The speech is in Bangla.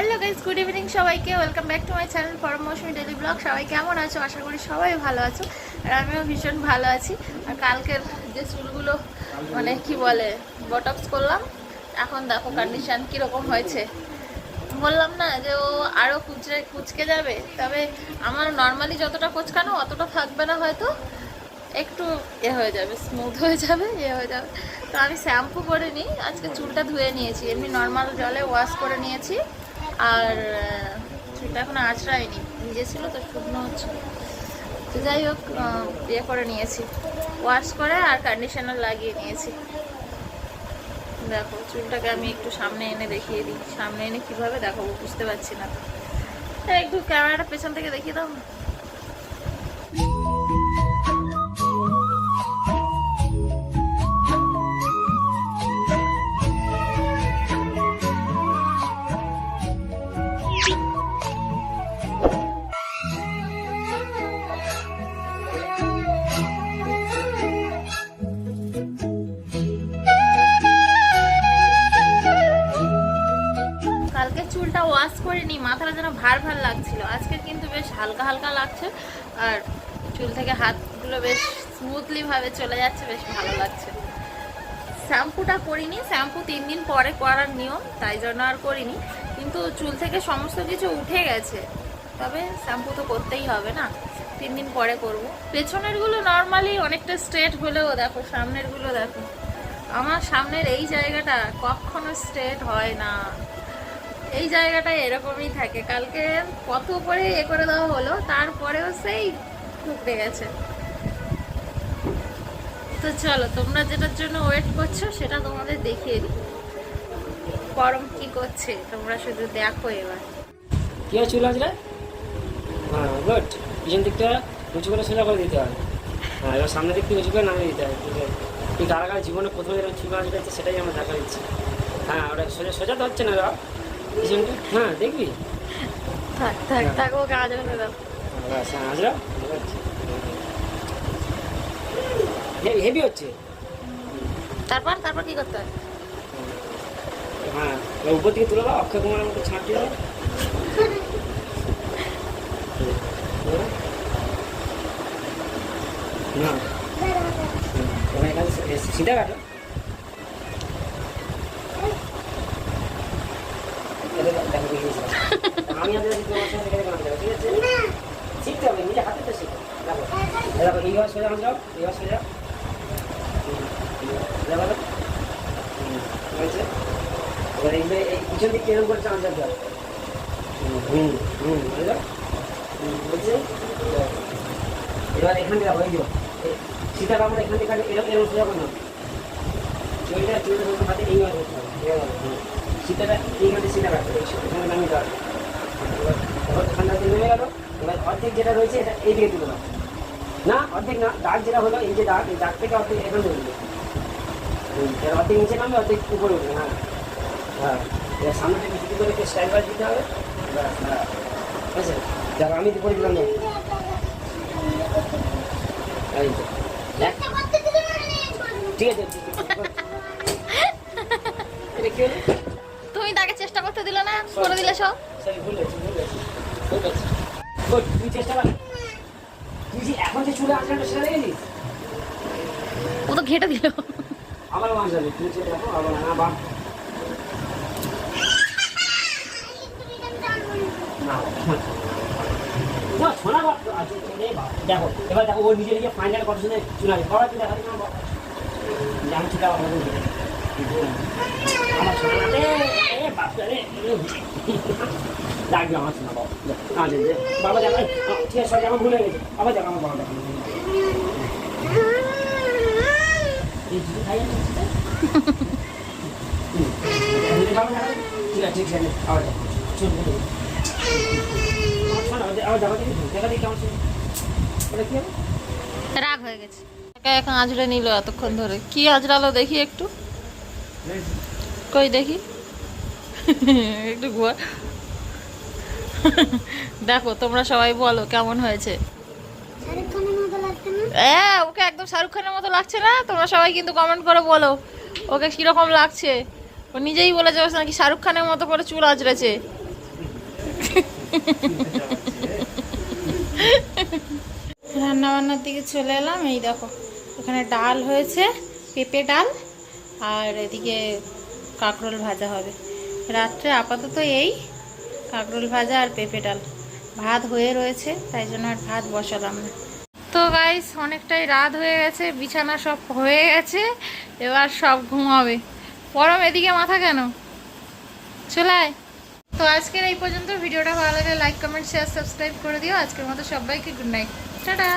হ্যালো গাইস, গুড ইভিনিং সবাইকে। Welcome back to my channel পরম মৌসুমী ডেলি ব্লগ। সবাই কেমন আছো? আশা করি সবাই ভালো আছো, আর আমিও ভীষণ ভালো আছি। আর কালকের যে চুলগুলো মানে কি বলে বটক্স করলাম, এখন দেখো কন্ডিশন কীরকম হয়েছে। বললাম না যে ও আরও কুচকে যাবে, তবে আমার নর্মালি যতটা কোচকানো অতটা থাকবে না, হয়তো একটু হয়ে যাবে, স্মুথ হয়ে যাবে, হয়ে যাবে। তো আমি শ্যাম্পু করে নিই, আজকে চুলটা ধুয়ে নিয়েছি, এমনি নর্মাল জলে ওয়াশ করে নিয়েছি। আর চুলটা এখন আঁচড়ায়নি, ভিজে ছিল তো শুকনো হচ্ছে। তো যাই হোক, করে নিয়েছি, ওয়াশ করে আর কন্ডিশনার লাগিয়ে নিয়েছি। দেখো চুলটাকে আমি একটু সামনে এনে দেখিয়ে দিই। সামনে এনে কীভাবে দেখাবো বুঝতে পারছি না, তো একটু ক্যামেরাটা পেছন থেকে দেখিয়ে দাও। কালকে চুলটা ওয়াশ করিনি, মাথাটা যেন ভার ভার লাগছিল। আজকে কিন্তু বেশ হালকা হালকা লাগছে, আর চুল থেকে হাতগুলো বেশ স্মুথলি ভাবে চলে যাচ্ছে, বেশ ভালো লাগছে। শ্যাম্পুটা করিনি, শ্যাম্পু 3 দিন পরে করার নিয়ম, তাই জন্য আর করিনি। কিন্তু চুল থেকে সমস্ত কিছু উঠে গেছে, তবে শ্যাম্পু তো করতেই হবে না, 3 দিন পরে করব। পেছনের গুলো নর্মালি অনেকটা স্ট্রেট হলেও দেখো সামনের গুলো দেখো, আমার সামনের এই জায়গাটা কখনো স্ট্রেট হয় না, এই জায়গাটা এরকমই থাকে। কালকে কত করে করে দেওয়া হলো, তারপরেও সেই টুকরে গেছে। তো চলো, তোমরা যেটার জন্য ওয়েট করছো সেটা তোমাদের দেখিয়ে দিই। পরম কি করছে তোমরা শুধু দেখো। এবার কি হয় চুল আজরে? হ্যাঁ গুড। পিছন দিকটা উঁচু করে সোজা করে দিতে হয়। হ্যাঁ, এবার সামনের দিকটা উঁচু করে নামিয়ে দিতে হয়। তুই কারাগার জীবনে প্রথমে যেরকম চুল আজরে যাচ্ছে সেটাই আমরা দেখা দিচ্ছি। হ্যাঁ, ওটা সোজা সোজা তো হচ্ছে না দাও পিছনটা। হ্যাঁ দেখবি, থাক থাক থাক, ওকে আজ হতে দাও। হ্যাঁ আজরা হেভি হচ্ছে। তারপর তারপর কি করতে হয়? হ্যাঁ, উপর দিকে তুলে দাও, অক্ষয় কুমারের মতো ছাঁটিয়ে দাও। না তুমি এখানে সিধা কাটো। আমি ঠিক আছে, শিখতে হবে, নিজে হাতে তো শিখো। দেখো দেখো, এইবার সোজা যাও, এইবার সোজা হয়েছে। এবার এইগুলো এই পিছন দিক এরকম করে চাঁদ যাবে। বলছে এবার এখান থেকে দেখো, এই যে সীতা কাপড় এখান থেকে এরকম এরকম সোজা করে নাও। চুলটা চুলটা হাতে এইভাবে করতে হবে। সীতাটা এইখানে সীতা কাটবে, এখানে নামিয়ে দেওয়া। এবার ঠান্ডা নেমে গেল। এবার অর্ধেক যেটা রয়েছে এটা এই দিকে তুলে দাও। না অর্ধেক না, দাগ যেটা হলো এই যে দাগ, এই দাগ থেকে অর্ধেক এখানে উঠবে। এবার অর্ধেক নিচে নামবে, অর্ধেক উপরে উঠবে। হ্যাঁ হ্যাঁ, এবার সামনে থেকে শুরু করে স্টাইল বাজ দিতে হবে। বুঝছে? দেখো আমি করে দিলাম না, ঠিক আছে। তুমি তাকে চেষ্টা করতে দিলে না, করে দিলে সব। তুই চেষ্টা কর, তুই যে এখন যে চুলে আঁচড়াটা সেটা দেখেছিস? ও তো ঘেটে দিল। আবার মাছ যাবে, তুমি দেখো আবার না বাপ দেখো। এবার দেখো ও নিজে নিজে ফাইনাল কত শুনে চুলা সবাই চুলা খালি আমি চুলা আমার সোনাতে বাপরে লাগবে আমার শোনা বাবা। বাবা দেখো ঠিক আছে, আমার ভুলে গেছে। আবার দেখো আমার বাবা দেখো ঠিক আছে, ঠিক আছে আবার চুল রাগ হয়ে গেছে, এখন আঁচড়ে নিল এতক্ষণ ধরে। কি আঁচড়ালো দেখি একটু, কই দেখি একটু ঘুয়া। দেখো তোমরা সবাই বলো কেমন হয়েছে। হ্যাঁ, ওকে একদম শাহরুখ খানের মতো লাগছে না? তোমরা সবাই কিন্তু কমেন্ট করে বলো ওকে কিরকম লাগছে। ও নিজেই বলেছে নাকি শাহরুখ খানের মতো করে চুল আঁচড়েছে। রান্না বান্নার দিকে চলে এলাম। এই দেখো এখানে ডাল হয়েছে, পেঁপে ডাল, আর এদিকে কাঁকরোল ভাজা হবে রাত্রে। আপাতত এই কাঁকরোল ভাজা আর পেঁপে ডাল, ভাত হয়ে রয়েছে তাই জন্য আর ভাত বসালাম না। তো গাইস অনেকটাই রাত হয়ে গেছে, বিছানা সব হয়ে গেছে, এবার সব ঘুমাবে। পরম এদিকে মাথা কেন, চলে আয়। তো আজকের এই পর্যন্ত। ভিডিওটা ভালো লাগলে লাইক কমেন্ট শেয়ার সাবস্ক্রাইব করে দিও। আজকের মতো সবাইকে গুড নাইট, টাটা।